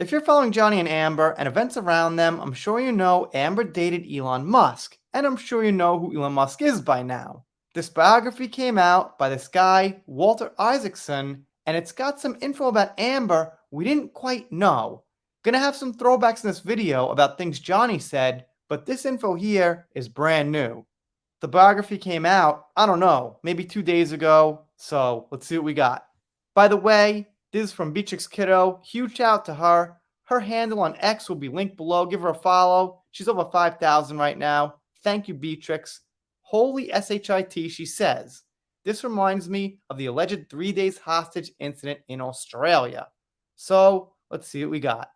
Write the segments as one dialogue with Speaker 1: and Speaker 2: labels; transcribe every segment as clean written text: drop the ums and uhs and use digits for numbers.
Speaker 1: If you're following Johnny and Amber and events around them, I'm sure you know Amber dated Elon Musk, and I'm sure you know who Elon Musk is by now. This biography came out by this guy, Walter Isaacson, and it's got some info about Amber we didn't quite know. Gonna have some throwbacks in this video about things Johnny said, but this info here is brand new. The biography came out, I don't know, maybe 2 days ago, so let's see what we got. By the way, this is from Beatrix Kiddo. Huge shout out to her. Her handle on X will be linked below. Give her a follow. She's over 5,000 right now. Thank you, Beatrix. Holy SHIT, she says. This reminds me of the alleged 3 days hostage incident in Australia. So, let's see what we got.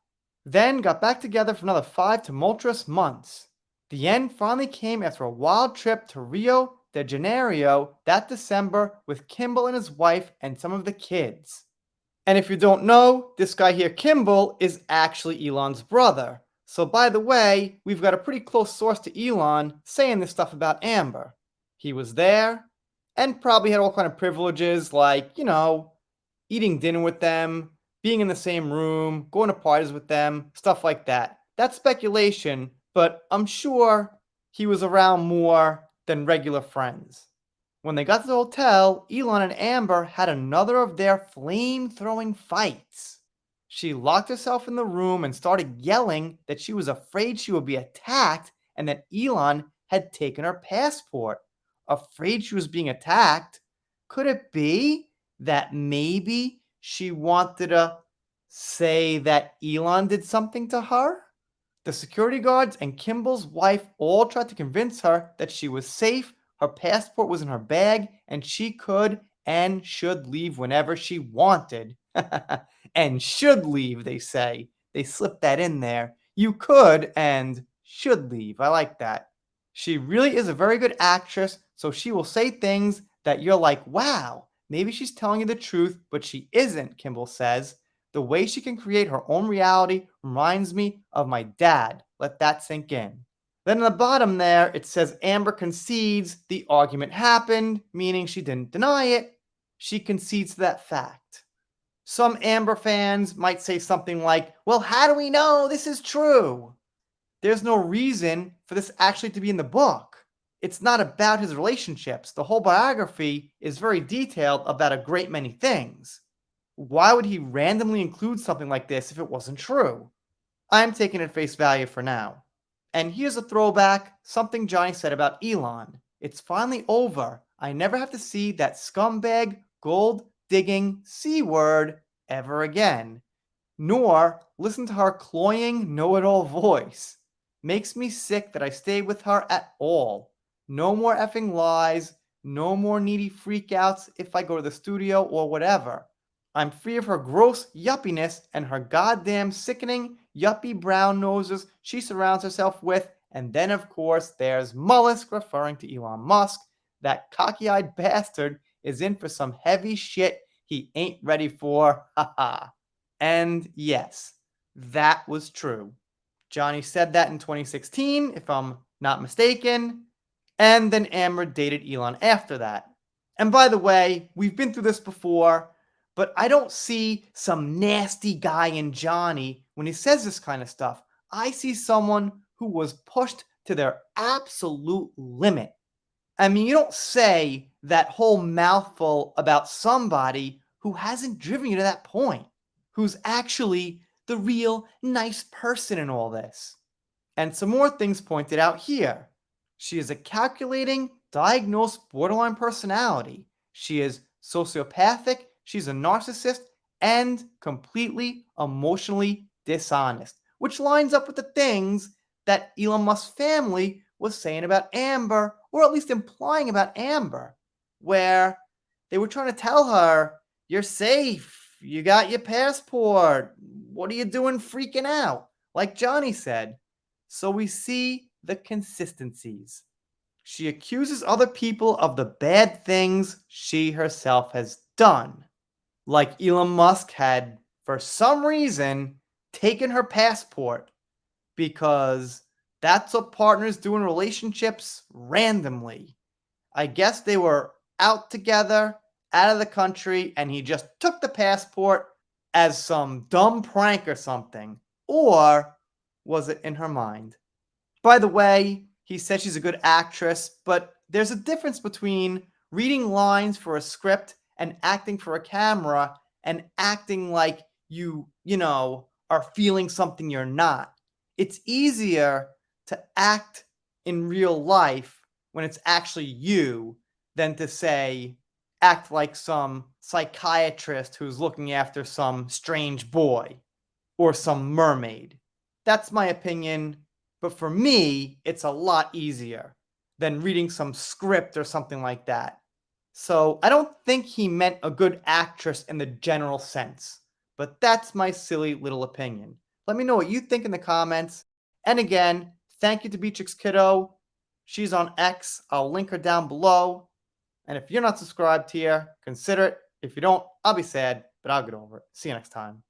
Speaker 1: Then got back together for another 5 tumultuous months. The end finally came after a wild trip to Rio de Janeiro that December with Kimball and his wife and some of the kids. And if you don't know, this guy here, Kimball, is actually Elon's brother. So by the way, we've got a pretty close source to Elon saying this stuff about Amber. He was there and probably had all kind of privileges like, eating dinner with them, being in the same room, going to parties with them, stuff like that. That's speculation, but I'm sure he was around more than regular friends. When they got to the hotel, Elon and Amber had another of their flame-throwing fights. She locked herself in the room and started yelling that she was afraid she would be attacked and that Elon had taken her passport. Afraid she was being attacked? Could it be that maybe she wanted to say that Elon did something to her? The security guards and Kimball's wife all tried to convince her that she was safe, her passport was in her bag, and she could and should leave whenever she wanted. And should leave, they say. They slipped that in there. You could and should leave. I like that. She really is a very good actress, so she will say things that you're like, wow, maybe she's telling you the truth, but she isn't, Kimball says. The way she can create her own reality reminds me of my dad. Let that sink in. Then in the bottom there, it says Amber concedes the argument happened, meaning she didn't deny it. She concedes to that fact. Some Amber fans might say something like, well, how do we know this is true? There's no reason for this actually to be in the book. It's not about his relationships. The whole biography is very detailed about a great many things. Why would he randomly include something like this if it wasn't true? I'm taking it at face value for now. And here's a throwback, something Johnny said about Elon. It's finally over. I never have to see that scumbag, gold-digging C-word ever again. Nor listen to her cloying, know-it-all voice. Makes me sick that I stayed with her at all. No more effing lies, no more needy freakouts if I go to the studio or whatever. I'm free of her gross yuppiness and her goddamn sickening, yuppie brown noses she surrounds herself with. And then, of course, there's Mollusk referring to Elon Musk. That cocky-eyed bastard is in for some heavy shit he ain't ready for. Haha. And yes, that was true. Johnny said that in 2016, if I'm not mistaken. And then Amber dated Elon after that. And by the way, we've been through this before, but I don't see some nasty guy in Johnny when he says this kind of stuff. I see someone who was pushed to their absolute limit. I mean, you don't say that whole mouthful about somebody who hasn't driven you to that point, who's actually the real nice person in all this. And some more things pointed out here. She is a calculating, diagnosed borderline personality. She is sociopathic, she's a narcissist, and completely emotionally dishonest, which lines up with the things that Elon Musk's family was saying about Amber, or at least implying about Amber, where they were trying to tell her, you're safe, you got your passport, what are you doing freaking out? Like Johnny said. So we see the consistencies. She accuses other people of the bad things she herself has done. Like Elon Musk had, for some reason, taken her passport, because that's what partners do in relationships randomly. I guess they were out together, out of the country, and he just took the passport as some dumb prank or something? Or was it in her mind? By the way, he said she's a good actress, but there's a difference between reading lines for a script and acting for a camera and acting like you are feeling something you're not. It's easier to act in real life when it's actually you than to say act like some psychiatrist who's looking after some strange boy or some mermaid. That's my opinion, but for me, it's a lot easier than reading some script or something like that. So I don't think he meant a good actress in the general sense, but that's my silly little opinion. Let me know what you think in the comments. And again, thank you to Beatrix Kiddo. She's on X. I'll link her down below. And if you're not subscribed here, consider it. If you don't, I'll be sad, but I'll get over it. See you next time.